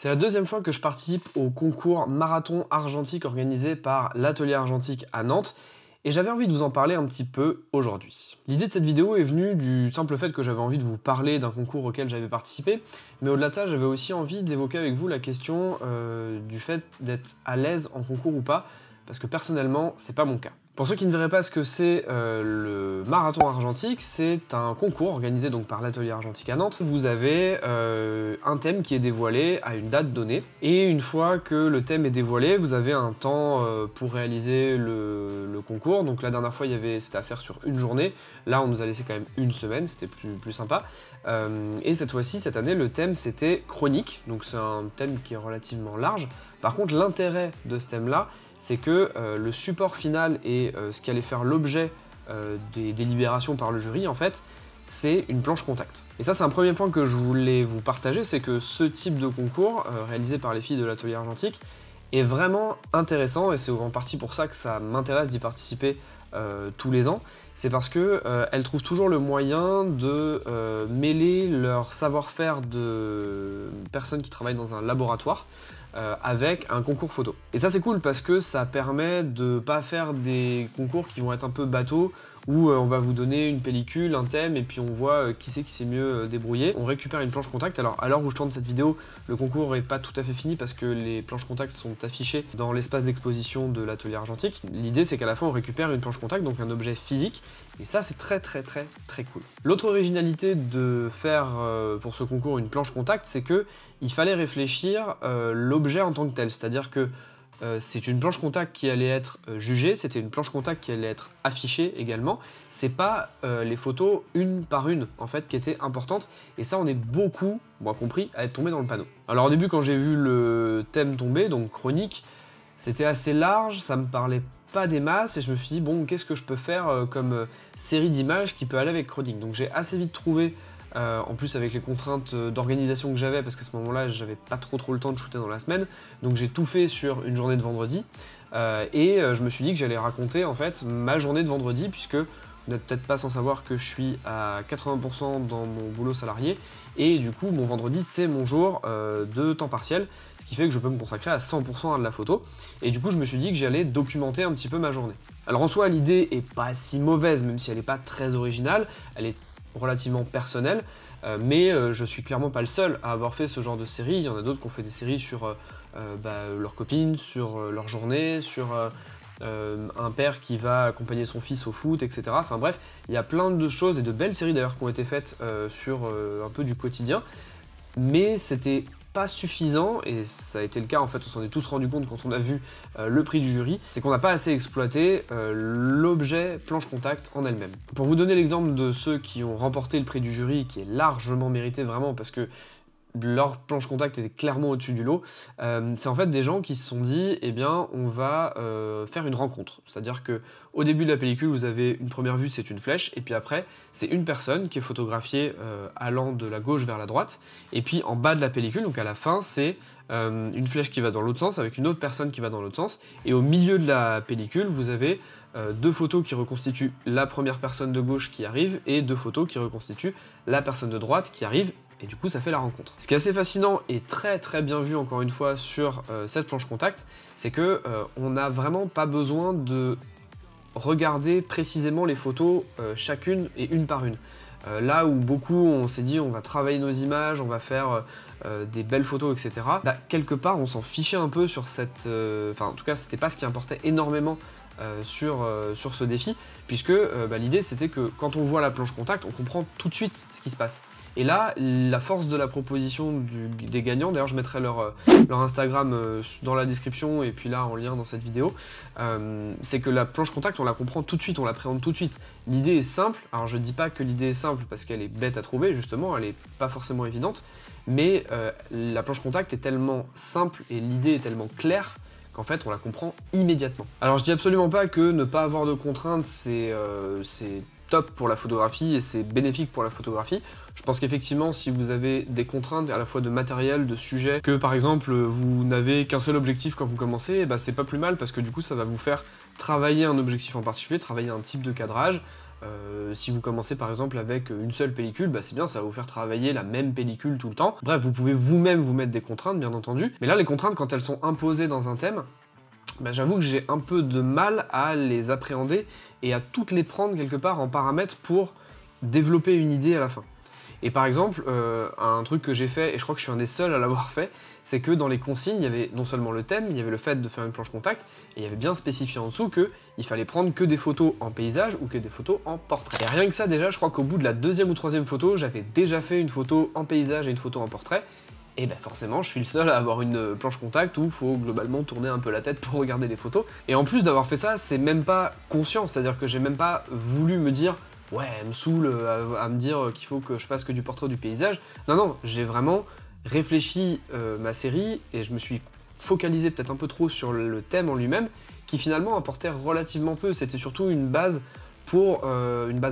C'est la deuxième fois que je participe au concours marathon argentique organisé par l'Atelier Argentique à Nantes, et j'avais envie de vous en parler un petit peu aujourd'hui. L'idée de cette vidéo est venue du simple fait que j'avais envie de vous parler d'un concours auquel j'avais participé, mais au-delà de ça, j'avais aussi envie d'évoquer avec vous la question du fait d'être à l'aise en concours ou pas, parce que personnellement, c'est pas mon cas. Pour ceux qui ne verraient pas ce que c'est le marathon argentique, c'est un concours organisé donc par l'Atelier Argentique à Nantes. Vous avez un thème qui est dévoilé à une date donnée, et une fois que le thème est dévoilé, vous avez un temps pour réaliser le concours. Donc la dernière fois, c'était à faire sur une journée. Là, on nous a laissé quand même une semaine, c'était plus sympa. Et cette fois-ci, cette année, le thème c'était chronique, donc c'est un thème qui est relativement large. Par contre, l'intérêt de ce thème-là, c'est que le support final et ce qui allait faire l'objet des délibérations par le jury, en fait, c'est une planche contact. Et ça, c'est un premier point que je voulais vous partager, c'est que ce type de concours, réalisé par les filles de l'Atelier Argentique, est vraiment intéressant, et c'est en partie pour ça que ça m'intéresse d'y participer tous les ans. C'est parce qu'elles trouvent toujours le moyen de mêler leur savoir-faire de personnes qui travaillent dans un laboratoire avec un concours photo. Et ça c'est cool parce que ça permet de pas faire des concours qui vont être un peu bateaux, où on va vous donner une pellicule, un thème, et puis on voit qui c'est qui s'est mieux débrouillé. On récupère une planche contact. Alors à l'heure où je tourne cette vidéo, le concours n'est pas tout à fait fini parce que les planches contact sont affichées dans l'espace d'exposition de l'Atelier Argentique. L'idée c'est qu'à la fin on récupère une planche contact, donc un objet physique, et ça c'est très cool. L'autre originalité de faire pour ce concours une planche contact, c'est que il fallait réfléchir l'objet en tant que tel, c'est-à-dire que c'est une planche contact qui allait être jugée, c'était une planche contact qui allait être affichée également. C'est pas les photos une par une en fait qui étaient importantes, et ça on est beaucoup, moi compris, à être tombé dans le panneau. Alors au début quand j'ai vu le thème tomber, donc chronique, c'était assez large, ça me parlait pas des masses, et je me suis dit bon, qu'est-ce que je peux faire comme série d'images qui peut aller avec chronique. Donc j'ai assez vite trouvé, en plus avec les contraintes d'organisation que j'avais, parce qu'à ce moment-là j'avais pas trop le temps de shooter dans la semaine, donc j'ai tout fait sur une journée de vendredi, et je me suis dit que j'allais raconter en fait ma journée de vendredi, puisque vous n'êtes peut-être pas sans savoir que je suis à 80% dans mon boulot salarié, et du coup mon vendredi c'est mon jour de temps partiel, ce qui fait que je peux me consacrer à 100% à de la photo, et du coup je me suis dit que j'allais documenter un petit peu ma journée. Alors en soi l'idée est pas si mauvaise, même si elle est pas très originale, elle est relativement personnelle, mais je suis clairement pas le seul à avoir fait ce genre de série. Il y en a d'autres qui ont fait des séries sur leurs copines, sur leur journée, sur un père qui va accompagner son fils au foot, etc. Enfin bref, il y a plein de choses, et de belles séries d'ailleurs qui ont été faites sur un peu du quotidien, mais c'était pas suffisant, et ça a été le cas en fait, on s'en est tous rendu compte quand on a vu le prix du jury, c'est qu'on n'a pas assez exploité l'objet planche contact en elle-même. Pour vous donner l'exemple de ceux qui ont remporté le prix du jury, qui est largement mérité vraiment, parce que leur planche contact était clairement au-dessus du lot, c'est en fait des gens qui se sont dit, eh bien on va faire une rencontre. C'est-à-dire que au début de la pellicule, vous avez une première vue, c'est une flèche, et puis après, c'est une personne qui est photographiée allant de la gauche vers la droite, et puis en bas de la pellicule, donc à la fin, c'est une flèche qui va dans l'autre sens, avec une autre personne qui va dans l'autre sens, et au milieu de la pellicule, vous avez deux photos qui reconstituent la première personne de gauche qui arrive, et deux photos qui reconstituent la personne de droite qui arrive, et du coup ça fait la rencontre. Ce qui est assez fascinant et très bien vu encore une fois sur cette planche contact, c'est que on n'a vraiment pas besoin de regarder précisément les photos chacune et une par une. Là où beaucoup on s'est dit on va travailler nos images, on va faire des belles photos, etc. Bah, quelque part on s'en fichait un peu sur cette... Enfin en tout cas c'était pas ce qui importait énormément sur ce défi, puisque l'idée c'était que quand on voit la planche contact, on comprend tout de suite ce qui se passe. Et là, la force de la proposition des gagnants, d'ailleurs je mettrai leur Instagram dans la description et puis là en lien dans cette vidéo, c'est que la planche contact on la comprend tout de suite, on l'appréhende tout de suite. L'idée est simple, alors je dis pas que l'idée est simple parce qu'elle est bête à trouver, justement, elle est pas forcément évidente, mais la planche contact est tellement simple et l'idée est tellement claire qu'en fait on la comprend immédiatement. Alors je dis absolument pas que ne pas avoir de contraintes c'est top pour la photographie et c'est bénéfique pour la photographie. Je pense qu'effectivement si vous avez des contraintes à la fois de matériel, de sujet, que par exemple vous n'avez qu'un seul objectif quand vous commencez, bah, c'est pas plus mal parce que du coup ça va vous faire travailler un objectif en particulier, travailler un type de cadrage, Si vous commencez par exemple avec une seule pellicule, bah c'est bien, ça va vous faire travailler la même pellicule tout le temps. Bref, vous pouvez vous-même vous mettre des contraintes, bien entendu. Mais là, les contraintes, quand elles sont imposées dans un thème, bah, j'avoue que j'ai un peu de mal à les appréhender et à toutes les prendre quelque part en paramètres pour développer une idée à la fin. Et par exemple, un truc que j'ai fait, et je crois que je suis un des seuls à l'avoir fait, c'est que dans les consignes, il y avait non seulement le thème, il y avait le fait de faire une planche contact, et il y avait bien spécifié en dessous qu'il fallait prendre que des photos en paysage ou que des photos en portrait. Et rien que ça déjà, je crois qu'au bout de la deuxième ou troisième photo, j'avais déjà fait une photo en paysage et une photo en portrait, et ben forcément, je suis le seul à avoir une planche contact où il faut globalement tourner un peu la tête pour regarder les photos. Et en plus d'avoir fait ça, c'est même pas conscient, c'est-à-dire que j'ai même pas voulu me dire ouais, elle me saoule à me dire qu'il faut que je fasse que du portrait ou du paysage. Non, non, j'ai vraiment réfléchi ma série et je me suis focalisé peut-être un peu trop sur le thème en lui-même, qui finalement apportait relativement peu. C'était surtout une base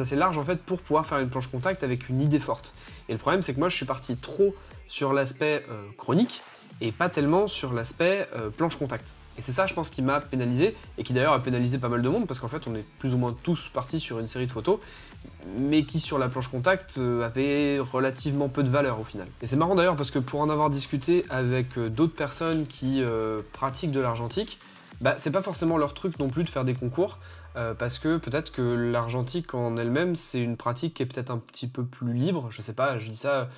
assez large en fait pour pouvoir faire une planche contact avec une idée forte. Et le problème c'est que moi je suis parti trop sur l'aspect chronique et pas tellement sur l'aspect planche contact. Et c'est ça, je pense, qui m'a pénalisé, et qui d'ailleurs a pénalisé pas mal de monde, parce qu'en fait, on est plus ou moins tous partis sur une série de photos, mais qui, sur la planche contact, avait relativement peu de valeur au final. Et c'est marrant d'ailleurs, parce que pour en avoir discuté avec d'autres personnes qui pratiquent de l'argentique, bah, c'est pas forcément leur truc non plus de faire des concours, parce que peut-être que l'argentique en elle-même, c'est une pratique qui est peut-être un petit peu plus libre, je sais pas, je dis ça...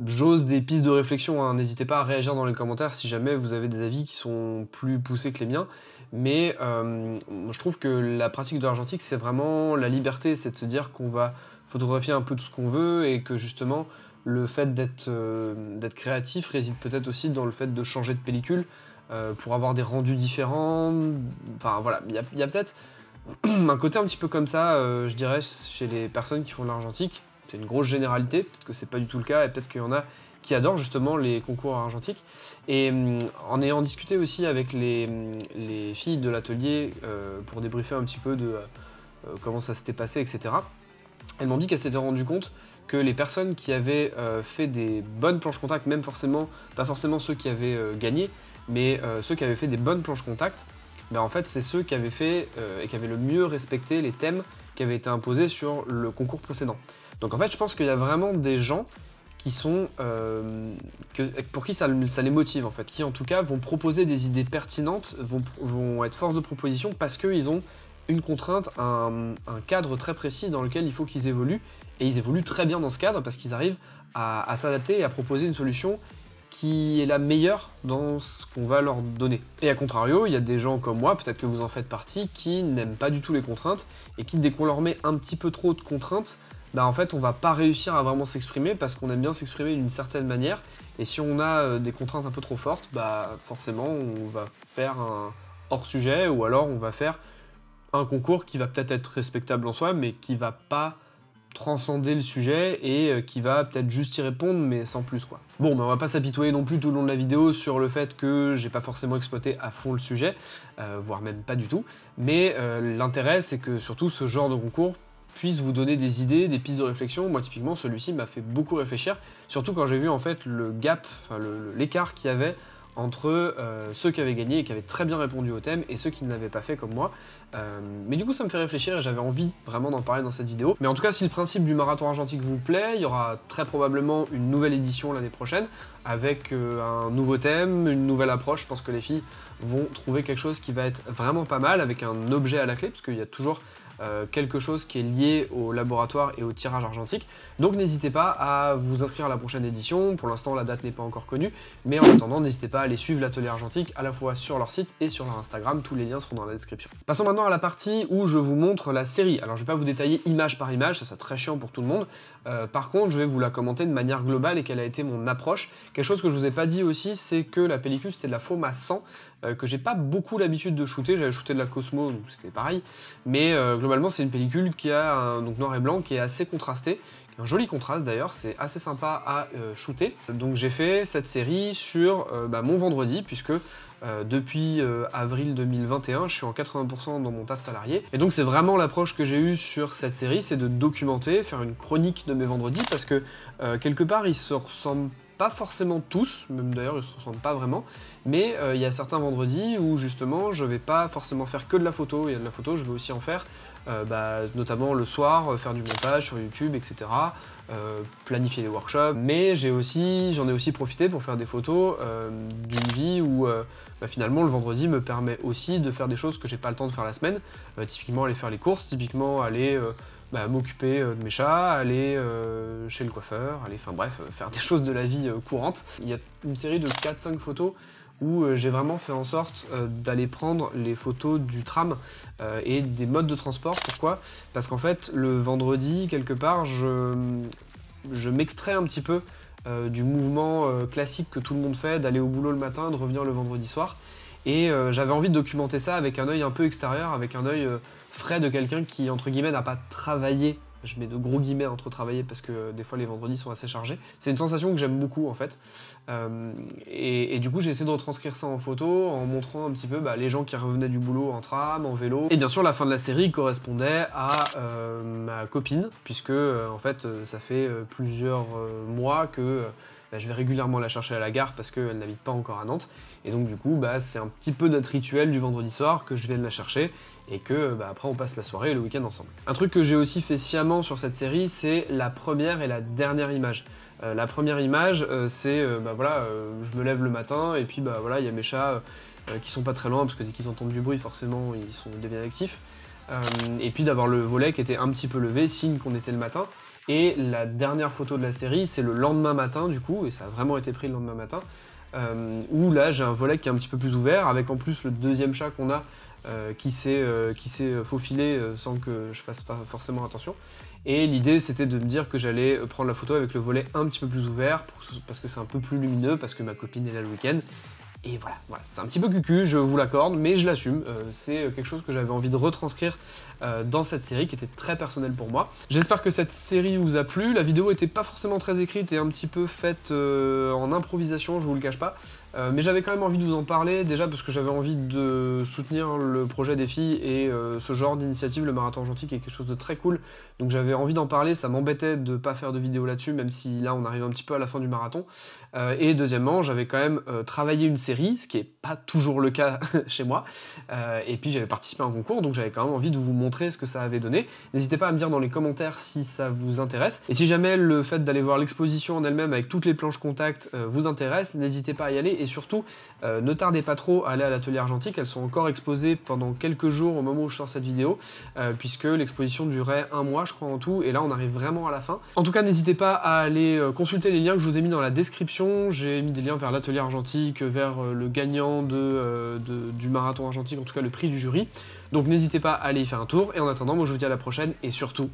J'ose des pistes de réflexion, hein. N'hésitez pas à réagir dans les commentaires si jamais vous avez des avis qui sont plus poussés que les miens. Mais je trouve que la pratique de l'argentique, c'est vraiment la liberté, c'est de se dire qu'on va photographier un peu tout ce qu'on veut et que justement, le fait d'être créatif réside peut-être aussi dans le fait de changer de pellicule pour avoir des rendus différents. Enfin voilà, il y a peut-être un côté un petit peu comme ça, je dirais, chez les personnes qui font de l'argentique. C'est une grosse généralité, peut-être que c'est pas du tout le cas, et peut-être qu'il y en a qui adorent justement les concours argentiques. Et en ayant discuté aussi avec les filles de l'atelier pour débriefer un petit peu de comment ça s'était passé, etc., elles m'ont dit qu'elles s'étaient rendues compte que les personnes qui avaient fait des bonnes planches contact, même pas forcément ceux qui avaient gagné, mais ceux qui avaient fait des bonnes planches contact, ben en fait c'est ceux qui avaient fait et qui avaient le mieux respecté les thèmes qui avaient été imposés sur le concours précédent. Donc en fait, je pense qu'il y a vraiment des gens qui sont pour qui ça les motive en fait, qui en tout cas vont proposer des idées pertinentes, vont être force de proposition parce qu'ils ont une contrainte, un cadre très précis dans lequel il faut qu'ils évoluent, et ils évoluent très bien dans ce cadre parce qu'ils arrivent à s'adapter et à proposer une solution qui est la meilleure dans ce qu'on va leur donner. Et à contrario, il y a des gens comme moi, peut-être que vous en faites partie, qui n'aiment pas du tout les contraintes, et qui dès qu'on leur met un petit peu trop de contraintes, bah en fait on va pas réussir à vraiment s'exprimer parce qu'on aime bien s'exprimer d'une certaine manière, et si on a des contraintes un peu trop fortes, bah forcément on va faire un hors-sujet, ou alors on va faire un concours qui va peut-être être respectable en soi, mais qui va pas transcender le sujet et qui va peut-être juste y répondre, mais sans plus quoi. Bon, bah on va pas s'apitoyer non plus tout le long de la vidéo sur le fait que j'ai pas forcément exploité à fond le sujet, voire même pas du tout, mais l'intérêt c'est que surtout ce genre de concours puisse vous donner des idées, des pistes de réflexion. Moi typiquement celui-ci m'a fait beaucoup réfléchir, surtout quand j'ai vu en fait le gap, enfin l'écart qu'il y avait entre ceux qui avaient gagné et qui avaient très bien répondu au thème et ceux qui ne l'avaient pas fait comme moi. Mais du coup ça me fait réfléchir et j'avais envie vraiment d'en parler dans cette vidéo. Mais en tout cas, si le principe du marathon argentique vous plaît, il y aura très probablement une nouvelle édition l'année prochaine avec un nouveau thème, une nouvelle approche. Je pense que les filles vont trouver quelque chose qui va être vraiment pas mal, avec un objet à la clé, parce qu'il y a toujours quelque chose qui est lié au laboratoire et au tirage argentique. Donc n'hésitez pas à vous inscrire à la prochaine édition. Pour l'instant la date n'est pas encore connue, mais en attendant n'hésitez pas à aller suivre l'atelier argentique à la fois sur leur site et sur leur Instagram, tous les liens seront dans la description. Passons maintenant à la partie où je vous montre la série. Alors je vais pas vous détailler image par image, ça serait très chiant pour tout le monde. Par contre je vais vous la commenter de manière globale et quelle a été mon approche. Quelque chose que je vous ai pas dit aussi, c'est que la pellicule c'était de la Foma 100, que j'ai pas beaucoup l'habitude de shooter. J'avais shooté de la Cosmo, donc c'était pareil, mais globalement c'est une pellicule qui a donc noir et blanc, qui est assez contrastée, un joli contraste d'ailleurs, c'est assez sympa à shooter. Donc j'ai fait cette série sur mon vendredi, puisque depuis avril 2021, je suis en 80% dans mon taf salarié. Et donc c'est vraiment l'approche que j'ai eue sur cette série, c'est de documenter, faire une chronique de mes vendredis, parce que quelque part ils se ressemblent pas forcément tous, même d'ailleurs ils se ressemblent pas vraiment, mais il y a certains vendredis où justement je vais pas forcément faire que de la photo, il y a de la photo, je vais aussi en faire notamment le soir, faire du montage sur YouTube, etc. Planifier les workshops, mais j'en ai aussi profité pour faire des photos d'une vie où finalement le vendredi me permet aussi de faire des choses que j'ai pas le temps de faire la semaine, typiquement aller faire les courses, typiquement aller m'occuper de mes chats, aller chez le coiffeur, enfin bref, faire des choses de la vie courante. Il y a une série de 4-5 photos où j'ai vraiment fait en sorte d'aller prendre les photos du tram et des modes de transport. Pourquoi? Parce qu'en fait, le vendredi, quelque part, je m'extrais un petit peu du mouvement classique que tout le monde fait, d'aller au boulot le matin, de revenir le vendredi soir. Et j'avais envie de documenter ça avec un œil un peu extérieur, avec un œil frais de quelqu'un qui, entre guillemets, n'a pas travaillé. Je mets de gros guillemets entre travailler parce que des fois les vendredis sont assez chargés. C'est une sensation que j'aime beaucoup en fait. Et du coup j'ai essayé de retranscrire ça en photo en montrant un petit peu les gens qui revenaient du boulot en tram, en vélo. Et bien sûr la fin de la série correspondait à ma copine puisque en fait ça fait plusieurs mois que je vais régulièrement la chercher à la gare parce qu'elle n'habite pas encore à Nantes. Et donc du coup c'est un petit peu notre rituel du vendredi soir que je vienne la chercher et que après on passe la soirée et le week-end ensemble. Un truc que j'ai aussi fait sciemment sur cette série, c'est la première et la dernière image. La première image, c'est je me lève le matin et puis il y a mes chats qui sont pas très loin parce que dès qu'ils entendent du bruit forcément ils deviennent actifs. Et puis d'avoir le volet qui était un petit peu levé, signe qu'on était le matin. Et la dernière photo de la série, c'est le lendemain matin du coup, et ça a vraiment été pris le lendemain matin, où là j'ai un volet qui est un petit peu plus ouvert, avec en plus le deuxième chat qu'on a qui s'est faufilé sans que je fasse forcément attention. Et l'idée c'était de me dire que j'allais prendre la photo avec le volet un petit peu plus ouvert, parce que c'est un peu plus lumineux, parce que ma copine est là le week-end. Et voilà, c'est un petit peu cucu, je vous l'accorde, mais je l'assume. C'est quelque chose que j'avais envie de retranscrire dans cette série qui était très personnelle pour moi. J'espère que cette série vous a plu. La vidéo était pas forcément très écrite et un petit peu faite en improvisation, je vous le cache pas. Mais j'avais quand même envie de vous en parler, déjà parce que j'avais envie de soutenir le projet des filles et ce genre d'initiative, le Marathon Argentique, est quelque chose de très cool. Donc j'avais envie d'en parler, ça m'embêtait de pas faire de vidéo là-dessus, même si là on arrive un petit peu à la fin du marathon. Et deuxièmement, j'avais quand même travaillé une série, ce qui est pas toujours le cas chez moi. Et puis j'avais participé à un concours, donc j'avais quand même envie de vous montrer ce que ça avait donné. N'hésitez pas à me dire dans les commentaires si ça vous intéresse. Et si jamais le fait d'aller voir l'exposition en elle-même avec toutes les planches contact vous intéresse, n'hésitez pas à y aller. Et surtout, ne tardez pas trop à aller à l'atelier argentique. Elles sont encore exposées pendant quelques jours au moment où je sors cette vidéo, puisque l'exposition durait 1 mois, je crois, en tout. Et là, on arrive vraiment à la fin. En tout cas, n'hésitez pas à aller consulter les liens que je vous ai mis dans la description. J'ai mis des liens vers l'atelier argentique, vers le gagnant du marathon argentique, en tout cas le prix du jury. Donc n'hésitez pas à aller y faire un tour. Et en attendant, moi je vous dis à la prochaine et surtout,